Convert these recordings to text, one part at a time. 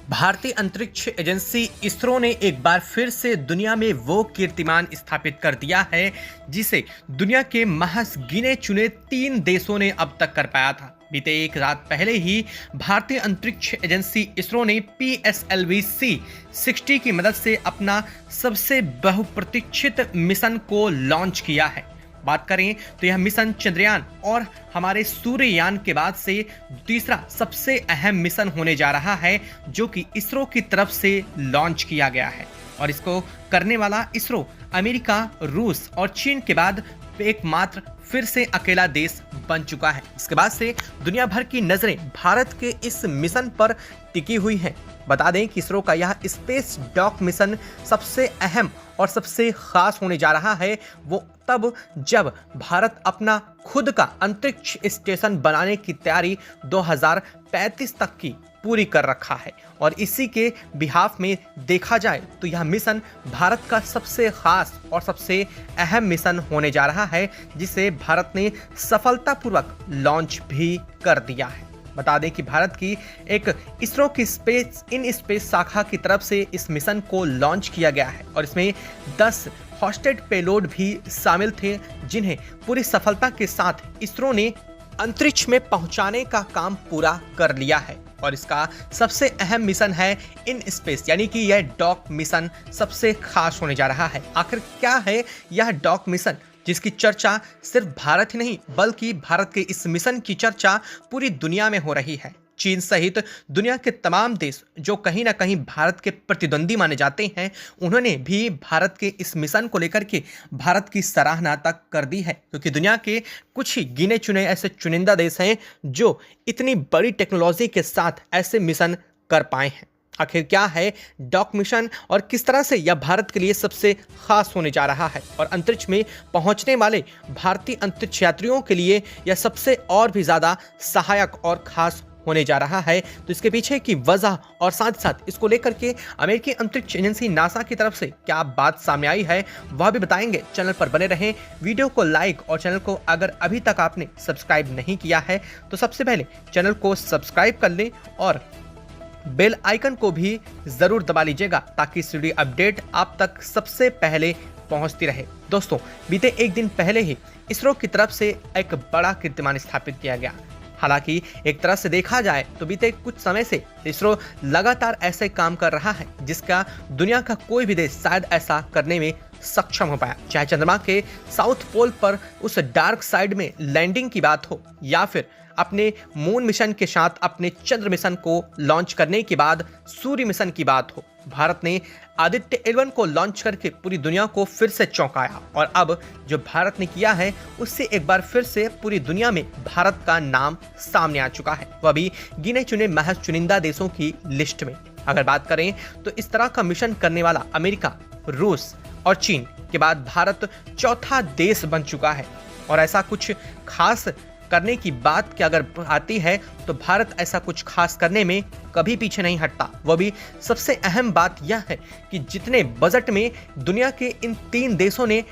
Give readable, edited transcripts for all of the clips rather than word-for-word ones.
भारतीय अंतरिक्ष एजेंसी इसरो ने एक बार फिर से दुनिया में वो कीर्तिमान स्थापित कर दिया है जिसे दुनिया के महज गिने चुने 3 देशों ने अब तक कर पाया था। बीते एक रात पहले ही भारतीय अंतरिक्ष एजेंसी इसरो ने PSLV-C-60 की मदद से अपना सबसे बहुप्रतीक्षित मिशन को लॉन्च किया है। बात करें तो यह मिशन चंद्रयान और हमारे सूर्ययान के बाद से तीसरा सबसे अहम मिशन होने जा रहा है जो कि इसरो की तरफ से लॉन्च किया गया है। और इसको करने वाला इसरो अमेरिका, रूस और चीन के बाद एकमात्र फिर से अकेला देश बन चुका है। इसके बाद से दुनिया भर की नजरें भारत के इस मिशन पर टिकी हुई हैं। बता दें कि इसरो का यह स्पेस डॉक मिशन सबसे अहम और सबसे खास होने जा रहा है वो तब जब भारत अपना खुद का अंतरिक्ष स्टेशन बनाने की तैयारी 2035 तक की पूरी कर रखा है। और इसी के बिहाफ में देखा जाए तो यह मिशन भारत का सबसे खास और सबसे अहम मिशन होने जा रहा है जिसे भारत ने सफलतापूर्वक लॉन्च भी कर दिया है। बता दें कि भारत की एक इसरो की स्पेस शाखा की तरफ से इस मिशन को लॉन्च किया गया है और इसमें 10 हॉस्टेड पेलोड भी शामिल थे जिन्हें पूरी सफलता के साथ इसरो ने अंतरिक्ष में पहुंचाने का काम पूरा कर लिया है। और इसका सबसे अहम मिशन है इन स्पेस, यानी कि यह डॉक मिशन सबसे खास होने जा रहा है। आखिर क्या है यह डॉक मिशन जिसकी चर्चा सिर्फ भारत ही नहीं बल्कि भारत के इस मिशन की चर्चा पूरी दुनिया में हो रही है। चीन सहित दुनिया के तमाम देश जो कहीं ना कहीं भारत के प्रतिद्वंदी माने जाते हैं उन्होंने भी भारत के इस मिशन को लेकर के भारत की सराहना तक कर दी है, क्योंकि दुनिया के कुछ ही गिने चुने ऐसे चुनिंदा देश हैं जो इतनी बड़ी टेक्नोलॉजी के साथ ऐसे मिशन कर पाए हैं। आखिर क्या है डॉक मिशन और किस तरह से यह भारत के लिए सबसे खास होने जा रहा है और अंतरिक्ष में पहुंचने वाले भारतीय अंतरिक्ष यात्रियों के लिए यह सबसे और भी ज़्यादा सहायक और खास होने जा रहा है। तो इसके पीछे की वजह और साथ साथ इसको लेकर के अमेरिकी अंतरिक्ष एजेंसी नासा की तरफ से क्या बात सामने आई है वह भी बताएंगे। चैनल पर बने रहें, वीडियो को लाइक और चैनल को अगर अभी तक आपने सब्सक्राइब नहीं किया है तो सबसे पहले चैनल को सब्सक्राइब कर लें और बेल आइकन को भी जरूर दबा लीजिएगा ताकि वीडियो अपडेट आप तक सबसे पहले पहुंचती रहे। दोस्तों, बीते एक दिन पहले ही इसरो की तरफ से एक बड़ा कीर्तिमान स्थापित किया गया। हालांकि एक तरह से देखा जाए तो बीते कुछ समय से इसरो लगातार ऐसे काम कर रहा है जिसका दुनिया का कोई भी देश शायद ऐसा करने में सक्षम हो पाया। चाहे चंद्रमा के साउथ पोल पर उस डार्क साइड में लैंडिंग की बात हो या फिर अपने मून मिशन के साथ अपने चंद्र मिशन को लॉन्च करने के बाद सूर्य मिशन की बात हो, भारत ने आदित्य L1 को लॉन्च करके पूरी दुनिया को फिर से चौंकाया। और अब जो भारत ने किया है उससे एक बार फिर से पूरी दुनिया में भारत का नाम सामने आ चुका है, वह भी गिने चुने महज चुनिंदा देशों की लिस्ट में। अगर बात करें तो इस तरह का मिशन करने वाला अमेरिका, रूस और चीन के बाद भारत चौथा देश बन चुका है। और ऐसा कुछ खास करने की बात की अगर आती है तो भारत ऐसा कुछ खास करने में कभी पीछे नहीं हटता। वह भी सबसे अहम बात यह है कि जितने बजट में दुनिया के इन 3 देशों ने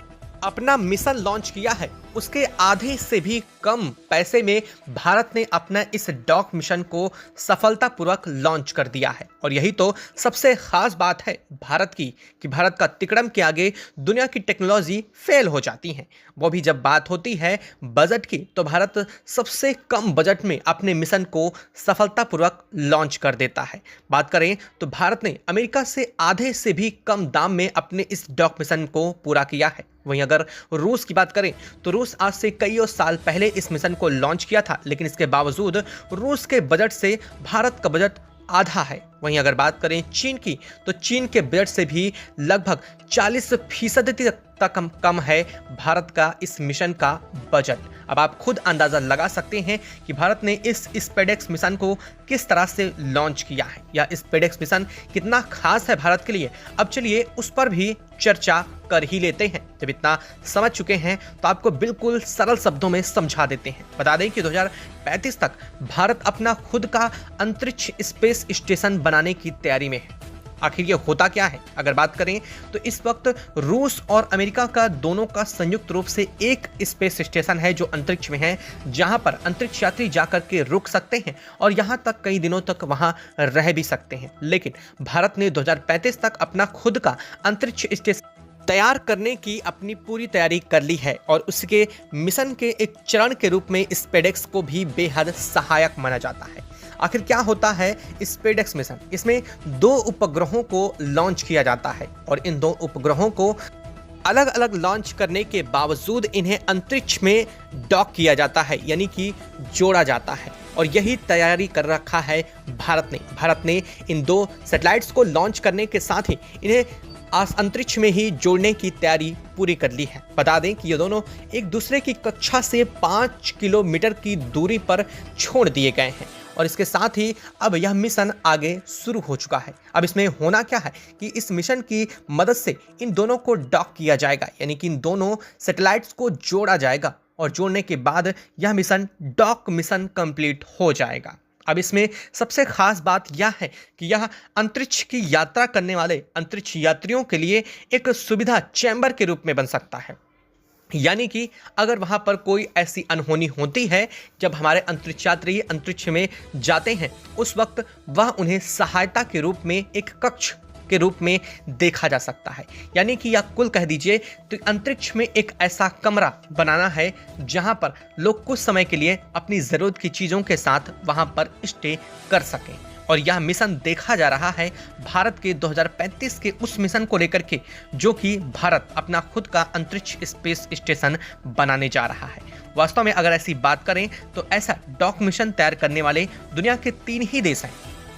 अपना मिशन लॉन्च किया है उसके आधे से भी कम पैसे में भारत ने अपना इस डॉक मिशन को सफलतापूर्वक लॉन्च कर दिया है। और यही तो सबसे खास बात है भारत की कि भारत का तिकड़म के आगे दुनिया की टेक्नोलॉजी फेल हो जाती है। वो भी जब बात होती है बजट की तो भारत सबसे कम बजट में अपने मिशन को सफलतापूर्वक लॉन्च कर देता है। बात करें तो भारत ने अमेरिका से आधे से भी कम दाम में अपने इस डॉक मिशन को पूरा किया है। वहीं अगर रूस की बात करें तो रूस आज से कई साल पहले इस मिशन को लॉन्च किया था, लेकिन इसके बावजूद रूस के बजट से भारत का बजट आधा है। वहीं अगर बात करें चीन की तो चीन के बजट से भी लगभग 40% तक कम है भारत का इस मिशन का बजट। अब आप खुद अंदाजा लगा सकते हैं कि भारत ने इस स्पेडेक्स मिशन को किस तरह से लॉन्च किया है या स्पेडेक्स मिशन कितना खास है भारत के लिए। अब चलिए उस पर भी चर्चा कर ही लेते हैं। जब इतना समझ चुके हैं तो आपको बिल्कुल सरल शब्दों में समझा देते हैं। बता दें कि 2035 तक भारत अपना खुद का अंतरिक्ष स्पेस स्टेशन बनाने की तैयारी में है। आखिर ये होता क्या है? अगर बात करें तो इस वक्त रूस और अमेरिका का दोनों का संयुक्त रूप से एक स्पेस स्टेशन है जो अंतरिक्ष में है, जहां पर अंतरिक्ष यात्री जाकर के रुक सकते हैं और यहां तक कई दिनों तक वहां रह भी सकते हैं। लेकिन भारत ने 2035 तक अपना खुद का अंतरिक्ष स्टेशन तैयार करने की अपनी पूरी तैयारी कर ली है और उसके मिशन के एक चरण के रूप में स्पेडेक्स को भी बेहद सहायक माना जाता है। आखिर क्या होता है स्पेडेक्स मिशन? इसमें 2 उपग्रहों को लॉन्च किया जाता है और इन 2 उपग्रहों को अलग अलग लॉन्च करने के बावजूद इन्हें अंतरिक्ष में डॉक किया जाता है, यानी कि जोड़ा जाता है। और यही तैयारी कर रखा है भारत ने इन 2 सैटेलाइट्स को लॉन्च करने के साथ ही इन्हें अंतरिक्ष में ही जोड़ने की तैयारी पूरी कर ली है। बता दें कि ये दोनों एक दूसरे की कक्षा से 5 किलोमीटर की दूरी पर छोड़ दिए गए हैं और इसके साथ ही अब यह मिशन आगे शुरू हो चुका है। अब इसमें होना क्या है कि इस मिशन की मदद से इन दोनों को डॉक किया जाएगा, यानी कि इन दोनों सैटेलाइट्स को जोड़ा जाएगा और जोड़ने के बाद यह मिशन डॉक मिशन कंप्लीट हो जाएगा। अब इसमें सबसे खास बात यह है कि यह अंतरिक्ष की यात्रा करने वाले अंतरिक्ष यात्रियों के लिए एक सुविधा चैम्बर के रूप में बन सकता है, यानी कि अगर वहां पर कोई ऐसी अनहोनी होती है जब हमारे अंतरिक्ष यात्री अंतरिक्ष में जाते हैं, उस वक्त वह उन्हें सहायता के रूप में एक कक्ष के रूप में देखा जा सकता है। यानी कि या कुल कह दीजिए तो अंतरिक्ष में एक ऐसा कमरा बनाना है जहां पर लोग कुछ समय के लिए अपनी जरूरत की चीजों के साथ वहां पर स्टे कर सकें। और यह मिशन देखा जा रहा है भारत के 2035 के उस मिशन को लेकर के, जो कि भारत अपना खुद का अंतरिक्ष स्पेस स्टेशन बनाने जा रहा है। वास्तव में अगर ऐसी बात करें तो ऐसा डॉक मिशन तैयार करने वाले दुनिया के 3 ही देश हैं,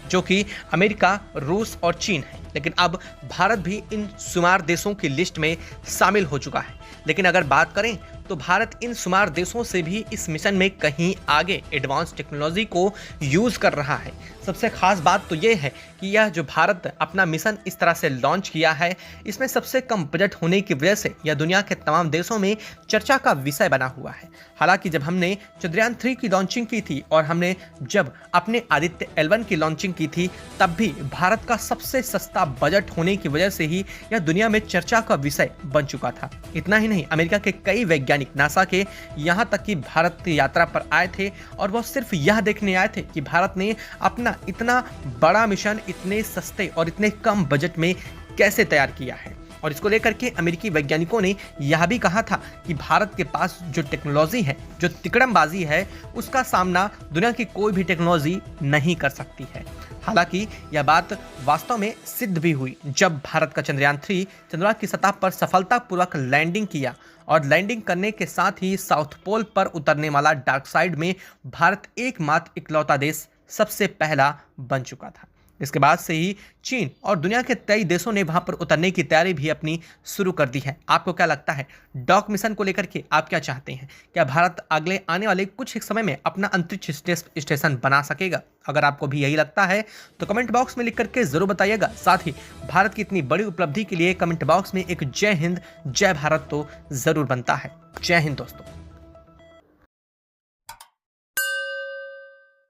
जो कि अमेरिका, रूस और चीन है। लेकिन अब भारत भी इन शुमार देशों की लिस्ट में शामिल हो चुका है। लेकिन अगर बात करें तो भारत इन शुमार देशों से भी इस मिशन में कहीं आगे एडवांस टेक्नोलॉजी को यूज कर रहा है। सबसे खास बात तो यह है कि यह जो भारत अपना मिशन इस तरह से लॉन्च किया है, इसमें सबसे कम बजट होने की वजह से यह दुनिया के तमाम देशों में चर्चा का विषय बना हुआ है। हालांकि जब हमने चंद्रयान 3 की लॉन्चिंग की थी और हमने जब अपने आदित्य L1 की लॉन्चिंग की थी, तब भी भारत का सबसे सस्ता बजट होने की वजह से ही यह दुनिया में चर्चा का विषय बन चुका था। इतना ही नहीं, अमेरिका के कई वैज्ञानिक, नासा के, यहां तक कि भारत की यात्रा पर आए थे और वह सिर्फ यह देखने आए थे कि भारत ने अपना इतना बड़ा मिशन इतने सस्ते और इतने कम बजट में कैसे तैयार किया है। और इसको लेकर के अमेरिकी वैज्ञानिकों ने यह भी कहा था कि भारत के पास जो टेक्नोलॉजी है, जो तिकड़मबाजी है, उसका सामना दुनिया की कोई भी टेक्नोलॉजी नहीं कर सकती है। हालांकि यह बात वास्तव में सिद्ध भी हुई जब भारत का चंद्रयान 3 चंद्रमा की सतह पर सफलतापूर्वक लैंडिंग किया और लैंडिंग करने के साथ ही साउथ पोल पर उतरने वाला डार्क साइड में भारत एकमात्र इकलौता देश सबसे पहला बन चुका था। इसके बाद से ही चीन और दुनिया के कई देशों ने वहां पर उतरने की तैयारी भी अपनी शुरू कर दी है। आपको क्या लगता है डॉक मिशन को लेकर के? आप क्या चाहते हैं? क्या भारत अगले आने वाले कुछ समय में अपना अंतरिक्ष स्टेशन बना सकेगा? अगर आपको भी यही लगता है तो कमेंट बॉक्स में लिख करके जरूर बताइएगा। साथ ही भारत की इतनी बड़ी उपलब्धि के लिए कमेंट बॉक्स में एक जय हिंद, जय भारत तो जरूर बनता है। जय हिंद दोस्तों।